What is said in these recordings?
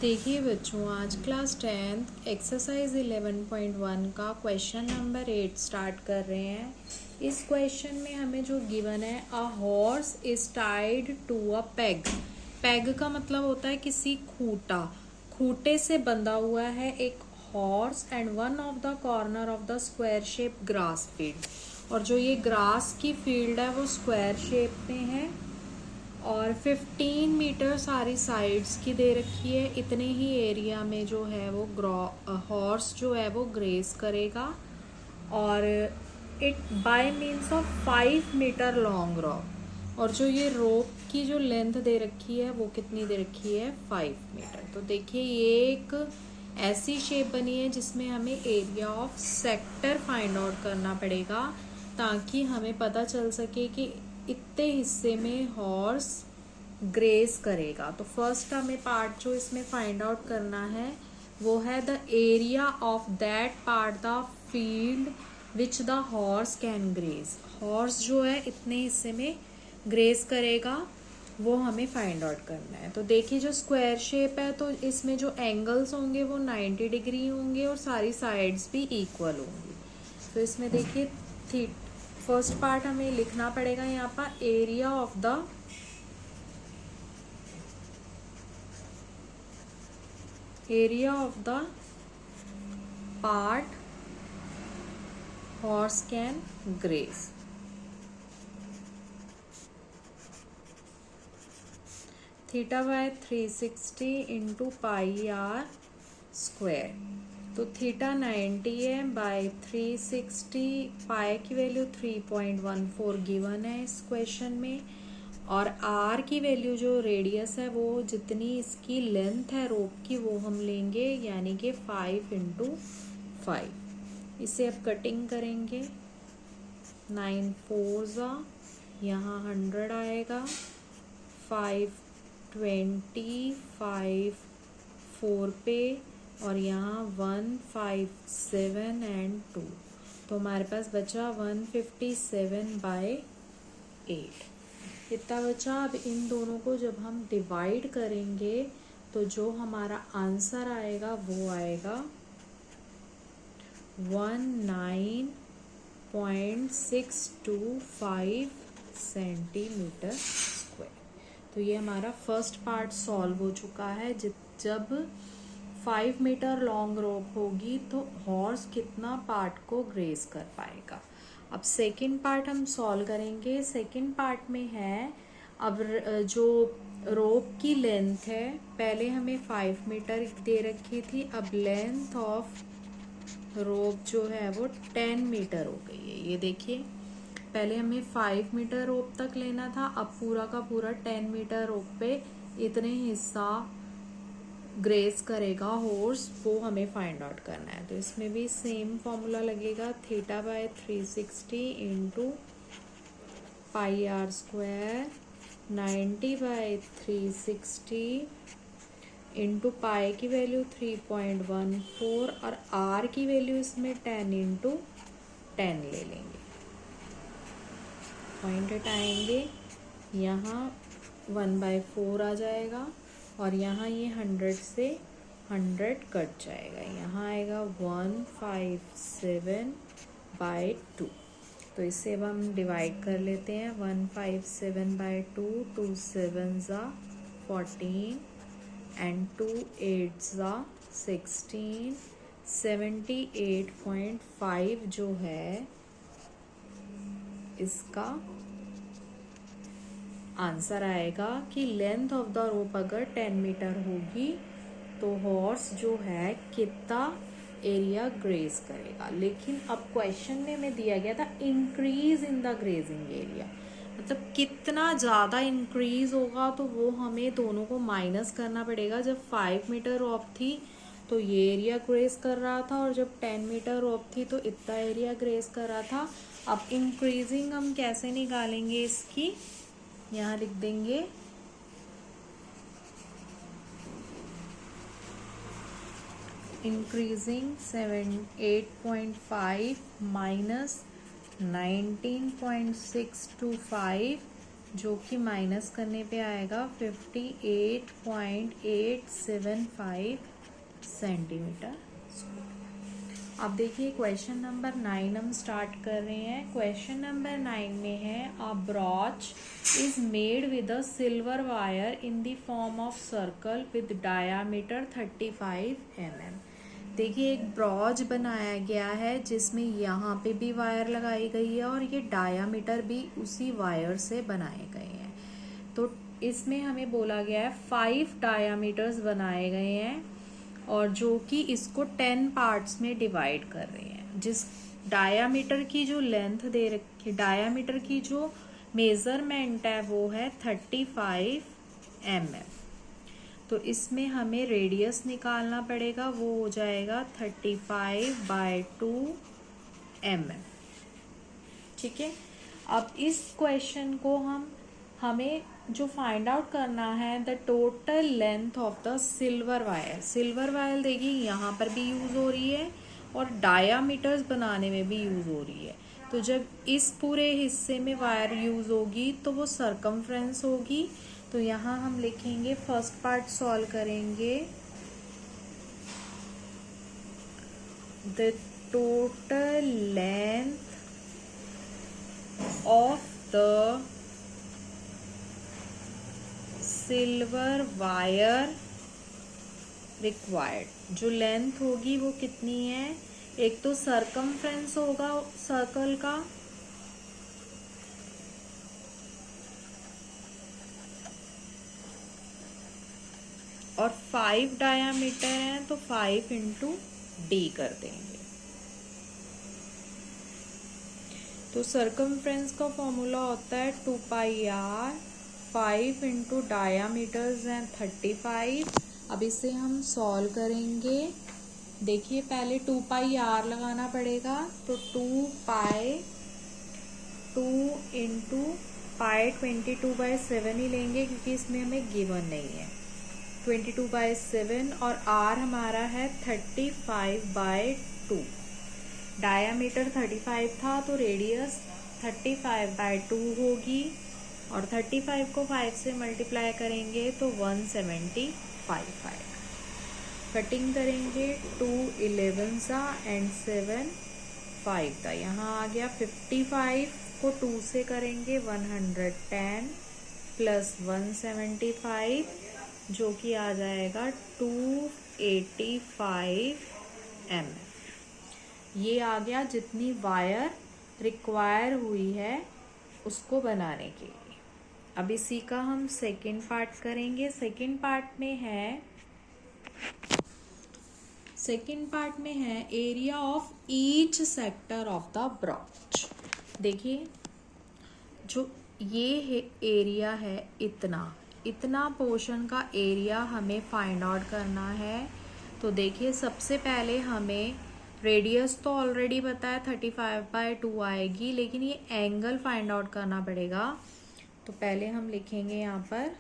देखिए बच्चों, आज क्लास 10th एक्सरसाइज 11.1 का क्वेश्चन नंबर 8 स्टार्ट कर रहे हैं। इस क्वेश्चन में हमें जो गिवन है, a horse is tied to a peg. Peg का मतलब होता है किसी खूटे से बंधा हुआ है एक horse and one of the corner of the square shape grass field. और जो ये ग्रास की फील्ड है वो स्क्वायर शेप में है और 15 मीटर सारी साइड्स की दे रखी है। इतने ही एरिया में जो है वो हॉर्स जो है वो ग्रेस करेगा और it by means of 5 metre long rope. और जो ये रोप की जो लेंथ दे रखी है वो कितनी दे रखी है, 5 मीटर। तो देखिए ये एक ऐसी शेप बनी है जिसमें हमें area of sector find out करना पड़ेगा ताकि हमें पता चल सके कि इतने हिस्से में हॉर्स ग्रेस करेगा। तो फर्स्ट हमें पार्ट जो इसमें फाइंड आउट करना है वो है the area of that part the field which the horse can grace. Horse जो है इतने हिस्से में ग्रेस करेगा वो हमें फाइंड आउट करना है। तो देखिए जो स्क्वायर शेप है तो इसमें जो एंगल्स होंगे वो 90 डिग्री होंगे और सारी साइड्स भी इक्वल होंगी। तो इसमें देखिए फर्स्ट पार्ट हमें लिखना पड़ेगा यहाँ पर, area of the part horse can graze. Theta by 360 into pi r square. तो थीटा 90 है बाय 360, पाई की वैल्यू 3.14 गिवन है इस क्वेश्चन में। और आर की वैल्यू जो रेडियस है वो जितनी इसकी लेंथ है रोप की वो हम लेंगे, यानी कि 5 इंटू 5। इसे अब कटिंग करेंगे, 9 4 ज़ा, यहाँ 100 आएगा, 5 20, 5 4 पे और यहाँ 1 5 7 एंड 2। तो हमारे पास बचा 157 बाय 8 इतना बचा। अब इन दोनों को जब हम डिवाइड करेंगे तो जो हमारा आंसर आएगा वो आएगा 19.625 सेंटीमीटर स्क्वायर। तो ये हमारा फर्स्ट पार्ट सॉल्व हो चुका है। जब 5 मीटर लॉन्ग रोप होगी तो हॉर्स कितना पार्ट को ग्रेस कर पाएगा। अब सेकंड पार्ट हम सॉल्व करेंगे। सेकंड पार्ट में है, अब जो रोप की लेंथ है पहले हमें 5 मीटर दे रखी थी, अब लेंथ ऑफ रोप जो है वो 10 मीटर हो गई है। ये देखिए पहले हमें 5 मीटर रोप तक लेना था, अब पूरा का पूरा 10 मीटर रोप पे इतने हिस्सा ग्रेस करेगा हॉर्स, वो हमें फाइंड आउट करना है। तो इसमें भी सेम फॉर्मूला लगेगा, theta by 360 into pi r square, 90 by 360 into pi की वैल्यू 3.14 और आर की वैल्यू इसमें 10 इंटू 10 ले लेंगे। पॉइंट हटाएंगे, यहाँ 1/4 आ जाएगा और यहाँ ये 100 से 100 कट जाएगा, यहाँ आएगा 157 बाय 2। तो इसे अब हम डिवाइड कर लेते हैं, 157 बाय 2, 2 7 ज़ा 14 एंड 2 8 ज़ा 16, 78.5 जो है इसका आंसर आएगा कि लेंथ ऑफ द रोप अगर 10 मीटर होगी तो हॉर्स जो है कितना एरिया ग्रेस करेगा। लेकिन अब क्वेश्चन में हमें दिया गया था increase in the grazing area, मतलब कितना ज़्यादा इंक्रीज होगा तो वो हमें दोनों को माइनस करना पड़ेगा। जब 5 मीटर रोप थी तो ये एरिया ग्रेस कर रहा था और जब 10 मीटर रोप थी तो इतना एरिया ग्रेस कर रहा था। अब इंक्रीजिंग हम कैसे निकालेंगे इसकी, यहाँ लिख देंगे इंक्रीजिंग 8.5 माइनस 19.625 जो कि माइनस करने पे आएगा 58.875 सेंटीमीटर। अब देखिए क्वेश्चन नंबर 9 हम स्टार्ट कर रहे हैं। क्वेश्चन नंबर 9 में है a brooch is made with a silver wire in the form of circle with diameter 35 mm। देखिए एक ब्रॉच बनाया गया है जिसमें यहाँ पे भी वायर लगाई गई है और ये डायामीटर भी उसी वायर से बनाए गए हैं। तो इसमें हमें बोला गया है 5 डायामीटर्स बनाए गए हैं और जो कि इसको 10 पार्ट्स में डिवाइड कर रहे हैं। जिस डायामीटर की जो लेंथ दे रखी, डायामीटर की जो मेजरमेंट है वो है 35 mm। तो इसमें हमें रेडियस निकालना पड़ेगा, वो हो जाएगा 35/2 mm। ठीक है। अब इस क्वेश्चन को हमें जो फाइंड आउट करना है the total length of the silver wire. Silver wire देखिए यहाँ पर भी यूज़ हो रही है और डायामीटर्स बनाने में भी यूज़ हो रही है। तो जब इस पूरे हिस्से में वायर यूज़ होगी तो वो सरकमफ्रेंस होगी। तो यहाँ हम लिखेंगे, फर्स्ट पार्ट सॉल्व करेंगे, the total length of the silver wire required. जो लेंथ होगी वो कितनी है, एक तो सरकमफ्रेंस होगा सर्कल का, और 5 डायामीटर है तो 5 × d कर देंगे। तो सरकमफ्रेंस का फॉर्मूला होता है 2πr, 5 × डायामीटर्स हैं 35। अब इसे हम सॉल्व करेंगे। देखिए पहले 2πr लगाना पड़ेगा, तो 2 × पाई 22/7 ही लेंगे क्योंकि इसमें हमें गिवन नहीं है। 22/7 और r हमारा है 35/2। डायामीटर 35 था तो रेडियस 35/2 होगी और 35 को 5 से मल्टीप्लाई करेंगे तो 175 आएगा। कटिंग करेंगे 2 11 सा एंड 7 5 था, यहाँ आ गया 55 को 2 से करेंगे 110 प्लस 175 जो कि आ जाएगा 285 mm। ये आ गया जितनी वायर रिक्वायर हुई है उसको बनाने के लिए। अब इसी का हम सेकेंड पार्ट करेंगे। सेकेंड पार्ट में है area of each sector of the brooch. देखिए जो ये है एरिया है, इतना पोर्शन का एरिया हमें फाइंड आउट करना है। तो देखिए सबसे पहले हमें रेडियस तो ऑलरेडी पता है 35/2 आएगी, लेकिन ये एंगल फाइंड आउट करना पड़ेगा। तो पहले हम लिखेंगे यहाँ पर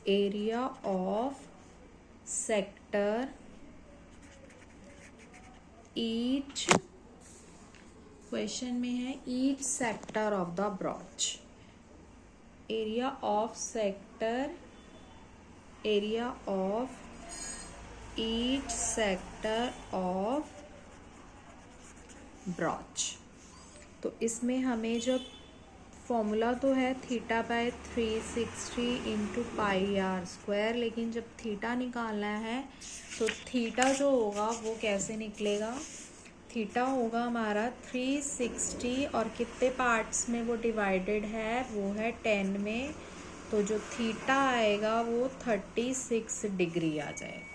area of sector each, question में है each sector of the brooch. Area of sector, area of each sector of brooch. तो इसमें हमें जब फॉर्मूला तो है θ/360 × πr², लेकिन जब थीटा निकालना है तो थीटा जो होगा वो कैसे निकलेगा। थीटा होगा हमारा 360 और कितने पार्ट्स में वो डिवाइडेड है, वो है 10 में। तो जो थीटा आएगा वो 36 डिग्री आ जाएगा।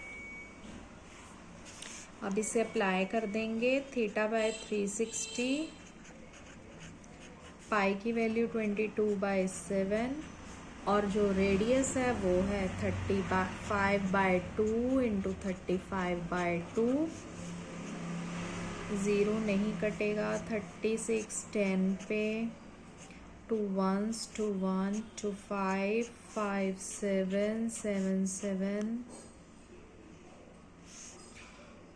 अब इसे अप्लाई कर देंगे, θ/360, पाई की वैल्यू 22/7 और जो रेडियस है वो है 35/2 × 35/2। 0 नहीं कटेगा, 36 10 पे, 2 1s 2 1 2 5 5 7 7 7।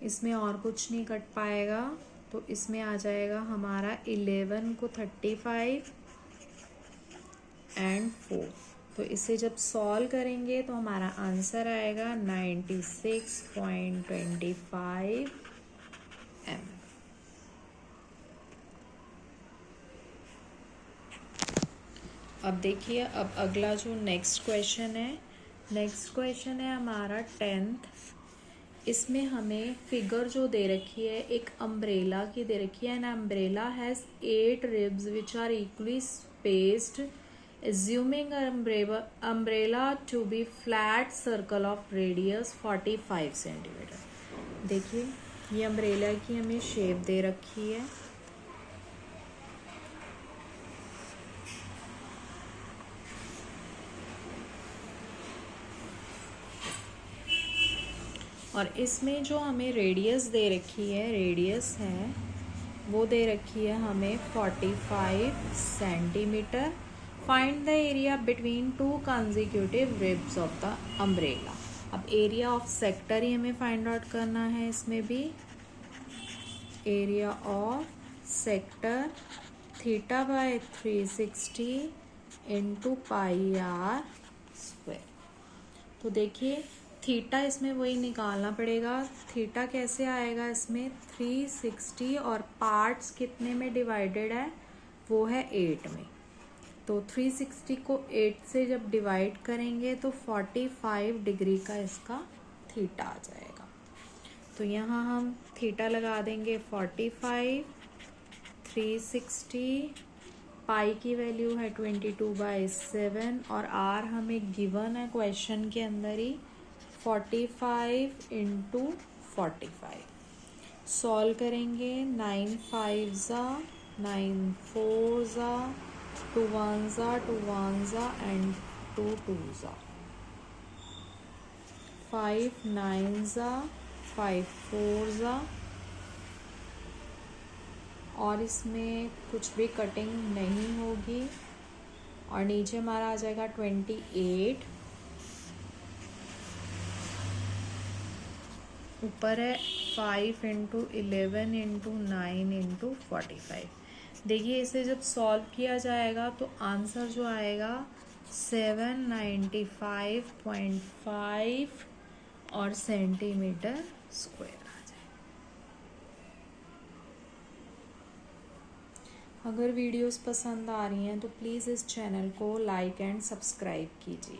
इसमें और कुछ नहीं कट पाएगा, तो इसमें आ जाएगा हमारा 11 को 35 एंड 4। तो इसे जब सॉल्व करेंगे तो हमारा आंसर आएगा 96.25 mm। अब देखिए, अब अगला जो नेक्स्ट क्वेश्चन है हमारा 10th। इसमें हमें फिगर जो दे रखी है एक अम्ब्रेला की दे रखी है। An umbrella has 8 ribs which are equally spaced, assuming umbrella to be flat circle of radius 45 centimetre. देखिए ये अम्ब्रेला की हमें शेप दे रखी है। और इसमें जो हमें रेडियस दे रखी है, रेडियस है वो दे रखी है हमें 45 centimetre. Find the area between 2 consecutive ribs of the umbrella. अब एरिया ऑफ सेक्टर ही हमें फाइंड आउट करना है। इसमें भी area of sector theta by 360 into pi r square. तो देखिए थीटा इसमें वही निकालना पड़ेगा। थीटा कैसे आएगा इसमें, 360 और पार्ट्स कितने में डिवाइडेड है, वो है 8 में। तो 360 को 8 से जब डिवाइड करेंगे तो 45 डिग्री का इसका थीटा आ जाएगा। तो यहाँ हम थीटा लगा देंगे 45, 360, पाई की वैल्यू है 22/7 और आर हमें गिवन है क्वेश्चन के अंदर ही 45 इंटू 45। सॉल्व करेंगे 9 5 ज़ा 9 4 ज़ा 2 1 ज़ा 2 1 ज़ा एंड 2 2 ज़ा 5 9 ज़ा 5 4 ज़ा। और इसमें कुछ भी कटिंग नहीं होगी और नीचे हमारा आ जाएगा 28। ऊपर है 5 इंटू 11 इंटू 9 इंटू 45। देखिए इसे जब सॉल्व किया जाएगा तो आंसर जो आएगा 795.5 और सेंटीमीटर स्क्वायर आ जाएगा। अगर वीडियोस पसंद आ रही हैं तो प्लीज़ इस चैनल को लाइक एंड सब्सक्राइब कीजिए।